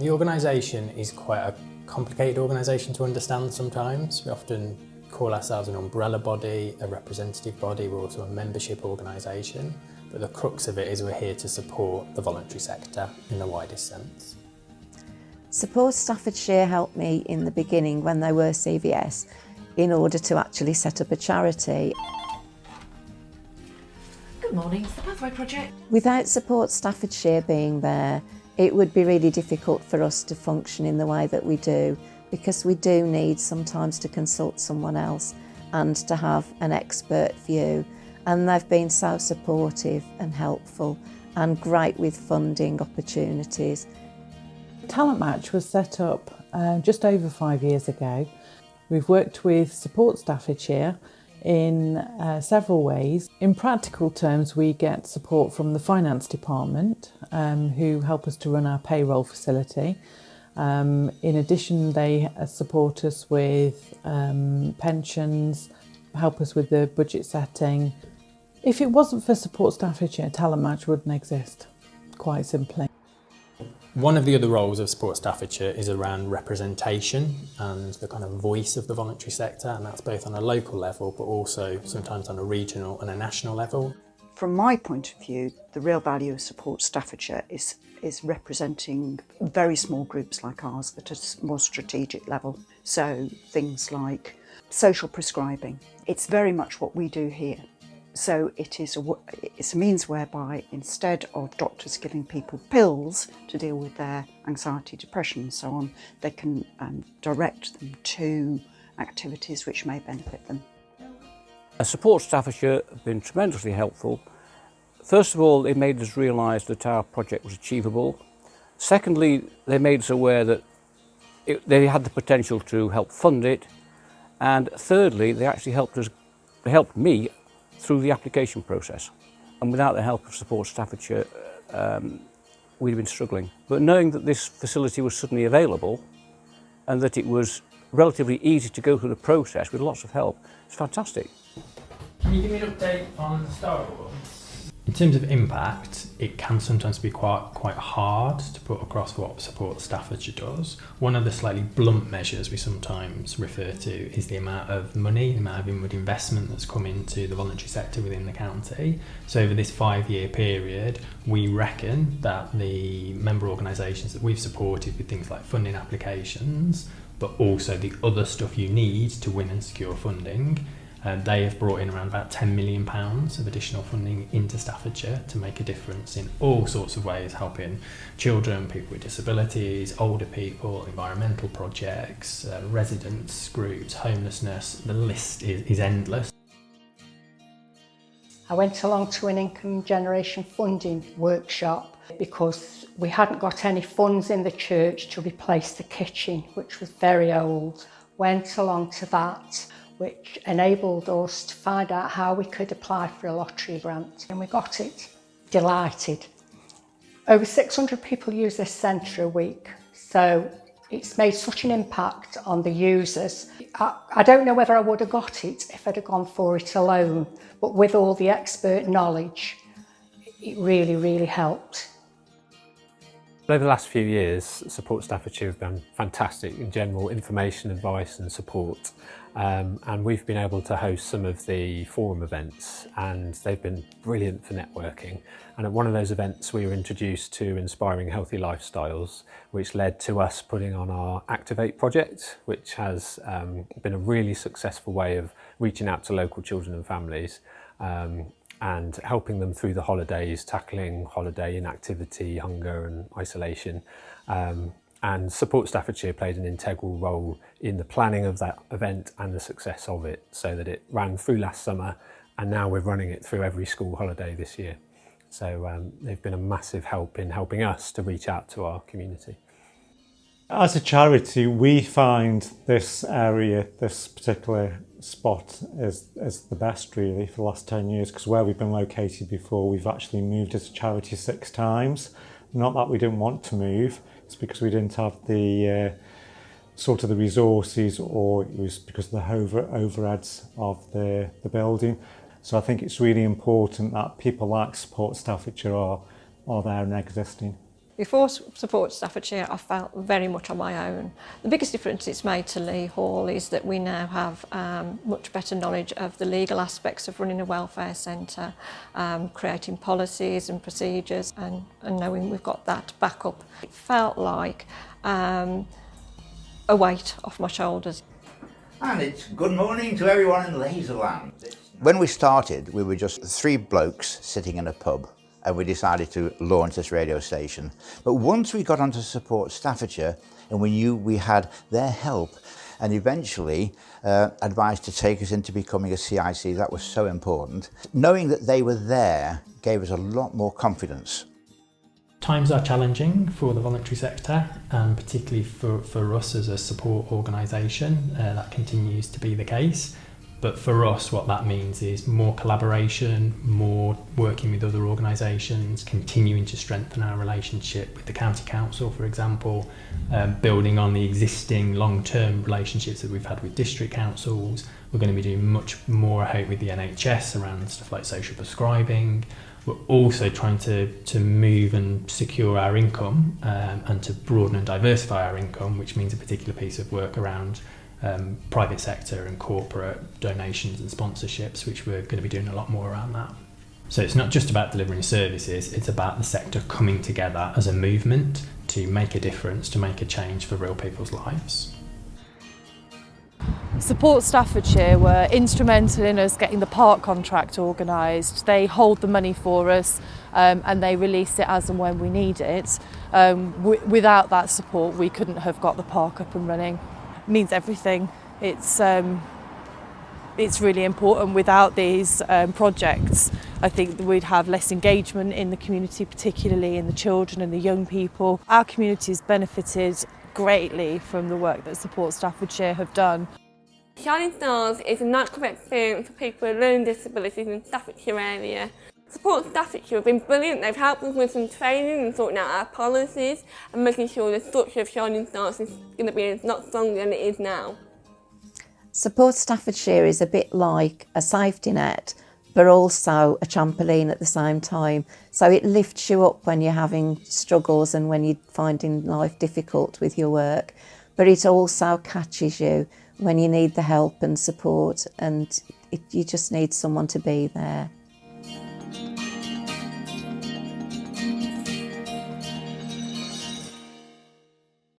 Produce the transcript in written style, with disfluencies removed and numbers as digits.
The organisation is quite a complicated organisation to understand sometimes. We often call ourselves an umbrella body, a representative body, we're also a membership organisation, but the crux of it is we're here to support the voluntary sector in the widest sense. Support Staffordshire helped me in the beginning when they were CVS in order to actually set up a charity. Good morning, it's the Pathway Project. Without Support Staffordshire being there, it would be really difficult for us to function in the way that we do, because we do need sometimes to consult someone else and to have an expert view. And they've been so supportive and helpful and great with funding opportunities. Talent Match was set up just over 5 years ago. We've worked with Support Staffordshire in several ways. In practical terms, we get support from the finance department who help us to run our payroll facility. In addition, they support us with pensions, help us with the budget setting. If it wasn't for Support Staffordshire, Talent Match wouldn't exist, quite simply. One of the other roles of Support Staffordshire is around representation and the kind of voice of the voluntary sector, and that's both on a local level but also sometimes on a regional and a national level. From my point of view, the real value of Support Staffordshire is representing very small groups like ours at a more strategic level. So things like social prescribing, it's very much what we do here. So it's a means whereby instead of doctors giving people pills to deal with their anxiety, depression and so on, they can direct them to activities which may benefit them. Support Staffordshire have been tremendously helpful. First of all, they made us realise that our project was achievable. Secondly, they made us aware that they had the potential to help fund it. And thirdly, they actually helped me through the application process. And without the help of Support Staffordshire, we'd have been struggling. But knowing that this facility was suddenly available and that it was relatively easy to go through the process with lots of help, it's fantastic. Can you give me an update on the Star Awards? In terms of impact, it can sometimes be quite hard to put across what Support Staffordshire does. One of the slightly blunt measures we sometimes refer to is the amount of money, the amount of inward investment that's come into the voluntary sector within the county. So over this 5-year period, we reckon that the member organisations that we've supported with things like funding applications, but also the other stuff you need to win and secure funding, they have brought in around about £10 million of additional funding into Staffordshire to make a difference in all sorts of ways, helping children, people with disabilities, older people, environmental projects, residents groups, homelessness. The list is endless. I went along to an income generation funding workshop because we hadn't got any funds in the church to replace the kitchen, which was very old. Went along to that, which enabled us to find out how we could apply for a lottery grant, and we got it. Delighted. Over 600 people use this centre a week, so it's made such an impact on the users. I don't know whether I would have got it if I'd have gone for it alone, but with all the expert knowledge, it really, really helped. Over the last few years, Support Staffordshire have been fantastic in general information, advice and support. And we've been able to host some of the forum events, and they've been brilliant for networking. And at one of those events we were introduced to inspiring healthy lifestyles, which led to us putting on our Activate project, which has been a really successful way of reaching out to local children and families and helping them through the holidays, tackling holiday inactivity, hunger and isolation. And Support Staffordshire played an integral role in the planning of that event and the success of it, so that it ran through last summer and now we're running it through every school holiday this year. So they've been a massive help in helping us to reach out to our community. As a charity, we find this area, this particular spot is the best really for the last 10 years, because where we've been located before, we've actually moved as a charity 6 times. Not that we didn't want to move, it's because we didn't have the sort of the resources, or it was because of the overheads of the building. So I think it's really important that people like Support Staffordshire are there and existing. Before Support Staffordshire, I felt very much on my own. The biggest difference it's made to Lee Hall is that we now have much better knowledge of the legal aspects of running a welfare centre, creating policies and procedures, and knowing we've got that backup. It felt like a weight off my shoulders. And it's good morning to everyone in Laserland. When we started, we were just 3 blokes sitting in a pub, and we decided to launch this radio station. But once we got onto Support Staffordshire and we knew we had their help and eventually advised to take us into becoming a CIC, that was so important. Knowing that they were there gave us a lot more confidence. Times are challenging for the voluntary sector, and particularly for us as a support organisation, that continues to be the case. But for us, what that means is more collaboration, more working with other organisations, continuing to strengthen our relationship with the County Council, for example, building on the existing long-term relationships that we've had with district councils. We're going to be doing much more, I hope, with the NHS around stuff like social prescribing. We're also trying to move and secure our income and to broaden and diversify our income, which means a particular piece of work around private sector and corporate donations and sponsorships, which we're going to be doing a lot more around that. So it's not just about delivering services, it's about the sector coming together as a movement to make a difference, to make a change for real people's lives. Support Staffordshire were instrumental in us getting the park contract organised. They hold the money for us and they release it as and when we need it. Without that support, we couldn't have got the park up and running. It means everything. It's really important. Without these projects, I think that we'd have less engagement in the community, particularly in the children and the young people. Our community's benefited greatly from the work that Support Staffordshire have done. Shining Stars is a nightclub experience for people with learning disabilities in the Staffordshire area. Support Staffordshire have been brilliant. They've helped us with some training and sorting out our policies and making sure the structure of Shining Stars is going to be a lot stronger than it is now. Support Staffordshire is a bit like a safety net, but also a trampoline at the same time. So it lifts you up when you're having struggles and when you're finding life difficult with your work, but it also catches you when you need the help and support, and you just need someone to be there.